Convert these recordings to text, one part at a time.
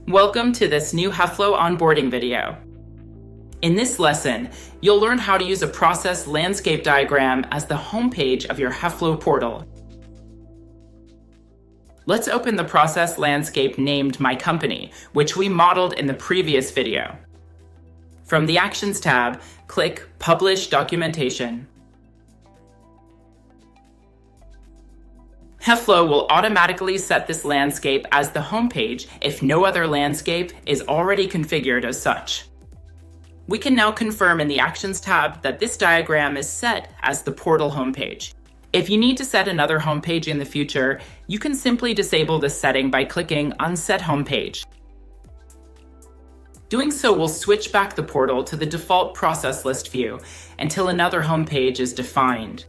Welcome to this new HEFLO onboarding video. In this lesson, you'll learn how to use a process landscape diagram as the homepage of your HEFLO portal. Let's open the process landscape named My Company, which we modeled in the previous video. From the Actions tab, click Publish Documentation. HEFLO will automatically set this landscape as the homepage if no other landscape is already configured as such. We can now confirm in the Actions tab that this diagram is set as the portal homepage. If you need to set another homepage in the future, you can simply disable this setting by clicking on Set Homepage. Doing so will switch back the portal to the default process list view until another homepage is defined.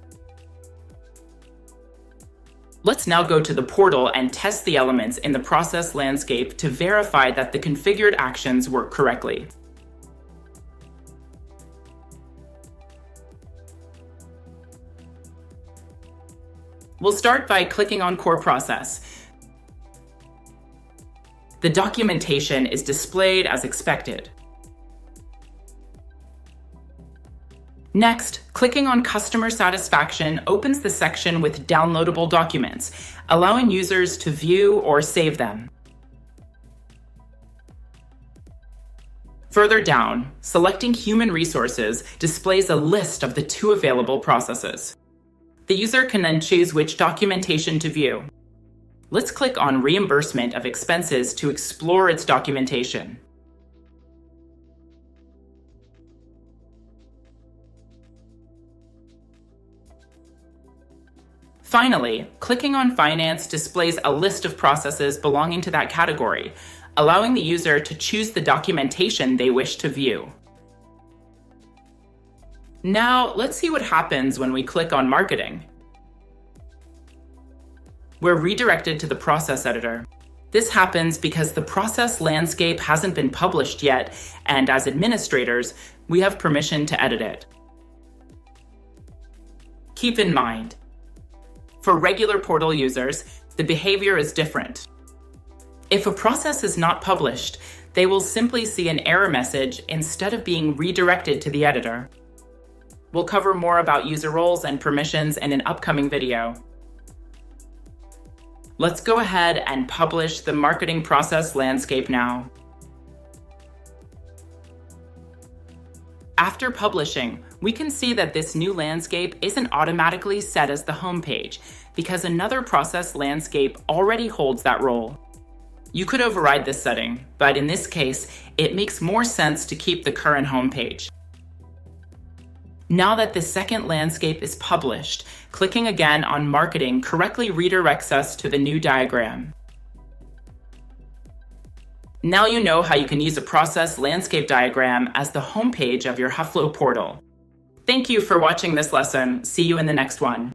Let's now go to the portal and test the elements in the process landscape to verify that the configured actions work correctly. We'll start by clicking on Core Process. The documentation is displayed as expected. Next, clicking on Customer Satisfaction opens the section with downloadable documents, allowing users to view or save them. Further down, selecting Human Resources displays a list of the two available processes. The user can then choose which documentation to view. Let's click on Reimbursement of Expenses to explore its documentation. Finally, clicking on Finance displays a list of processes belonging to that category, allowing the user to choose the documentation they wish to view. Now, let's see what happens when we click on Marketing. We're redirected to the process editor. This happens because the process landscape hasn't been published yet, and as administrators, we have permission to edit it. Keep in mind, for regular portal users, the behavior is different. If a process is not published, they will simply see an error message instead of being redirected to the editor. We'll cover more about user roles and permissions in an upcoming video. Let's go ahead and publish the marketing process landscape now. After publishing, we can see that this new landscape isn't automatically set as the homepage because another process landscape already holds that role. You could override this setting, but in this case, it makes more sense to keep the current homepage. Now that the second landscape is published, clicking again on Marketing correctly redirects us to the new diagram. Now you know how you can use a process landscape diagram as the homepage of your HEFLO portal. Thank you for watching this lesson. See you in the next one.